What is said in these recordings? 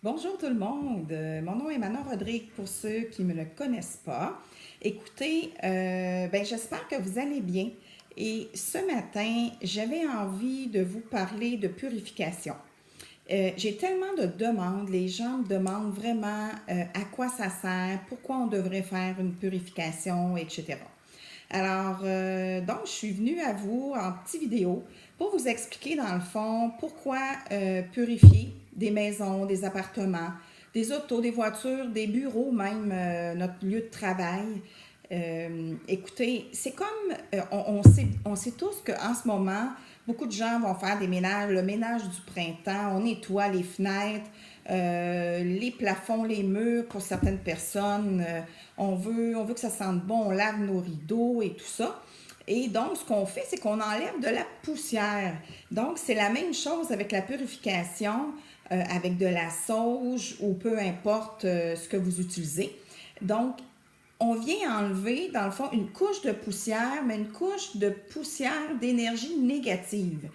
Bonjour tout le monde, mon nom est Manon Rodrigue pour ceux qui ne me le connaissent pas. Écoutez, j'espère que vous allez bien et ce matin, j'avais envie de vous parler de purification. J'ai tellement de demandes, les gens me demandent vraiment à quoi ça sert, pourquoi on devrait faire une purification, etc. Donc, je suis venue à vous en petite vidéo pour vous expliquer dans le fond pourquoi purifier des maisons, des appartements, des autos, des voitures, des bureaux, même notre lieu de travail. Écoutez, c'est comme on sait tous qu'en ce moment, beaucoup de gens vont faire des ménages, le ménage du printemps, on nettoie les fenêtres, les plafonds, les murs pour certaines personnes. On veut que ça sente bon, on lave nos rideaux et tout ça. Et donc, ce qu'on fait, c'est qu'on enlève de la poussière. Donc, c'est la même chose avec la purification, avec de la sauge ou peu importe ce que vous utilisez. Donc, on vient enlever, dans le fond, une couche de poussière, mais une couche de poussière d'énergie négative.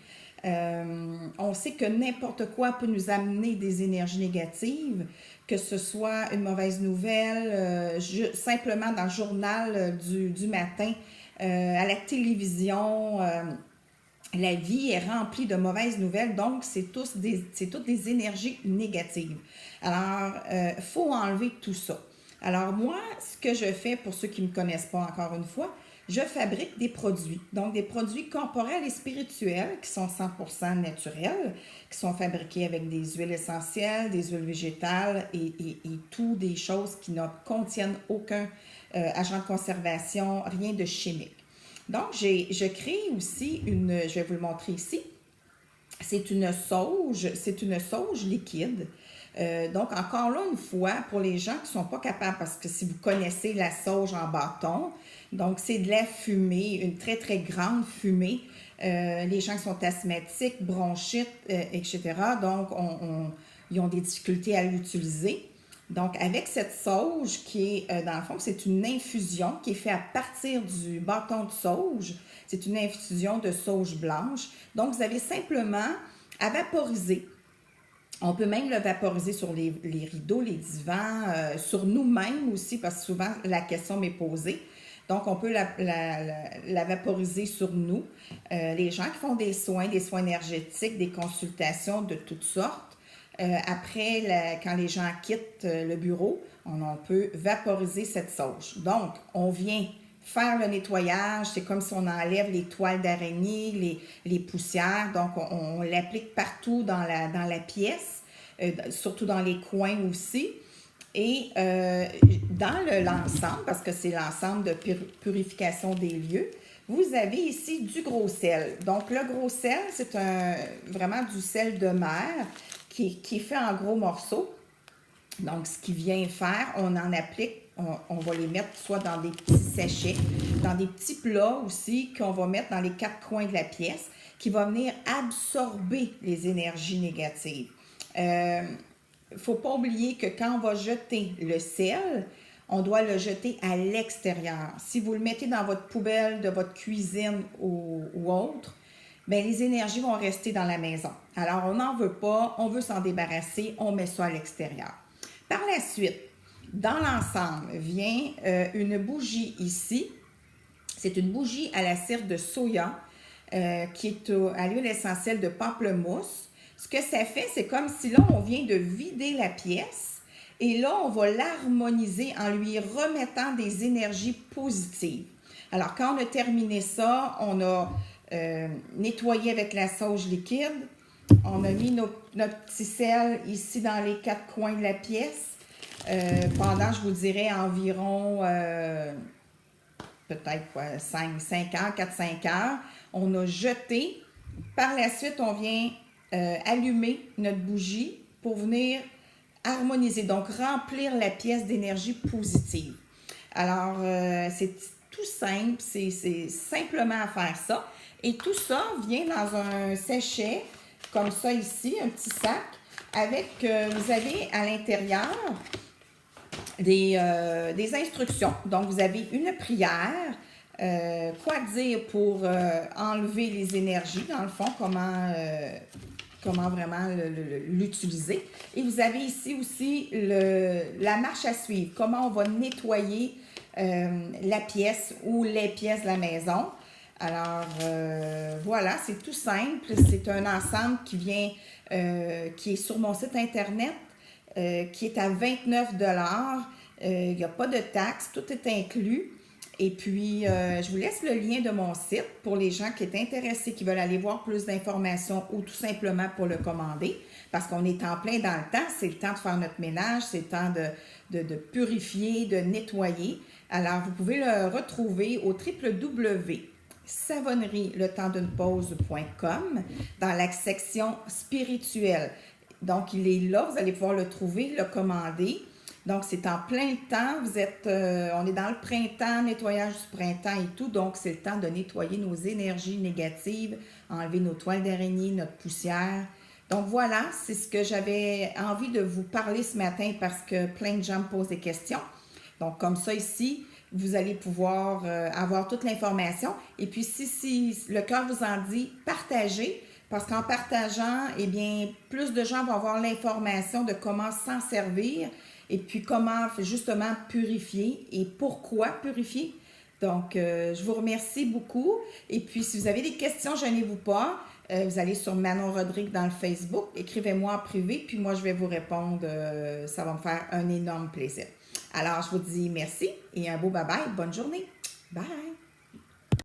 On sait que n'importe quoi peut nous amener des énergies négatives, que ce soit une mauvaise nouvelle, simplement dans le journal du matin, à la télévision. La vie est remplie de mauvaises nouvelles, donc c'est toutes des énergies négatives. Alors, il faut enlever tout ça. Alors moi, ce que je fais, pour ceux qui ne me connaissent pas encore une fois, je fabrique des produits. Donc des produits corporels et spirituels qui sont 100% naturels, qui sont fabriqués avec des huiles essentielles, des huiles végétales et tout des choses qui ne contiennent aucun agent de conservation, rien de chimique. Donc, je crée aussi je vais vous le montrer ici, c'est une sauge liquide. Donc, encore là, une fois, pour les gens qui ne sont pas capables, parce que si vous connaissez la sauge en bâton, donc c'est de la fumée, une très, très grande fumée. Les gens qui sont asthmatiques, bronchites, etc., donc ils ont des difficultés à l'utiliser. Donc, avec cette sauge qui est, dans le fond, c'est une infusion qui est faite à partir du bâton de sauge. C'est une infusion de sauge blanche. Donc, vous avez simplement à vaporiser. On peut même le vaporiser sur les rideaux, les divans, sur nous-mêmes aussi, parce que souvent, la question m'est posée. Donc, on peut la vaporiser sur nous. Les gens qui font des soins énergétiques, des consultations de toutes sortes, après, quand les gens quittent le bureau, on peut vaporiser cette sauge. Donc, on vient faire le nettoyage, c'est comme si on enlève les toiles d'araignée, les poussières. Donc, on l'applique partout dans la pièce, surtout dans les coins aussi. Et dans l'ensemble, parce que c'est l'ensemble de purification des lieux, vous avez ici du gros sel. Donc, le gros sel, c'est vraiment du sel de mer qui est fait en gros morceaux. Donc, ce qui vient faire, on en applique, on va les mettre soit dans des petits sachets, dans des petits plats aussi, qu'on va mettre dans les quatre coins de la pièce, qui va venir absorber les énergies négatives. Il ne faut pas oublier que quand on va jeter le sel, on doit le jeter à l'extérieur. Si vous le mettez dans votre poubelle de votre cuisine ou autre, bien, les énergies vont rester dans la maison. Alors, on n'en veut pas, on veut s'en débarrasser, on met ça à l'extérieur. Par la suite, dans l'ensemble, vient une bougie ici. C'est une bougie à la cire de soya qui est à l'huile essentielle de pamplemousse. Ce que ça fait, c'est comme si là, on vient de vider la pièce et là, on va l'harmoniser en lui remettant des énergies positives. Alors, quand on a terminé ça, on a nettoyé avec la sauge liquide. On a mis notre petit sel ici dans les quatre coins de la pièce pendant, je vous dirais, environ peut-être 5 heures, 4-5 heures. On a jeté. Par la suite, on vient allumer notre bougie pour venir harmoniser, donc remplir la pièce d'énergie positive. Alors, c'est tout simple, c'est simplement à faire ça. Et tout ça vient dans un sachet, comme ça ici, un petit sac, avec, vous avez à l'intérieur des instructions. Donc, vous avez une prière, quoi dire pour enlever les énergies, dans le fond, comment comment vraiment l'utiliser. Et vous avez ici aussi la marche à suivre, comment on va nettoyer la pièce ou les pièces de la maison. Alors, voilà, c'est tout simple. C'est un ensemble qui vient, qui est sur mon site Internet, qui est à 29 $. Il n'y a pas de taxes, tout est inclus. Et puis, je vous laisse le lien de mon site pour les gens qui sont intéressés, qui veulent aller voir plus d'informations ou tout simplement pour le commander. Parce qu'on est en plein dans le temps, c'est le temps de faire notre ménage, c'est le temps de purifier, de nettoyer. Alors, vous pouvez le retrouver au www.savonnerie-le-temps-d'une-pause.com dans la section spirituelle. Donc, il est là, vous allez pouvoir le trouver, le commander. Donc, c'est en plein temps, on est dans le printemps, nettoyage du printemps et tout, donc c'est le temps de nettoyer nos énergies négatives, enlever nos toiles d'araignée, notre poussière. Donc voilà, c'est ce que j'avais envie de vous parler ce matin parce que plein de gens me posent des questions. Donc comme ça ici, vous allez pouvoir avoir toute l'information. Et puis si le cœur vous en dit, partagez. Parce qu'en partageant, eh bien, plus de gens vont avoir l'information de comment s'en servir et puis comment justement purifier et pourquoi purifier. Donc, je vous remercie beaucoup. Et puis, si vous avez des questions, gênez-vous pas. Vous allez sur Manon Rodrigue dans le Facebook. Écrivez-moi en privé, puis moi, je vais vous répondre. Ça va me faire un énorme plaisir. Alors, je vous dis merci et un beau bye-bye. Bonne journée. Bye!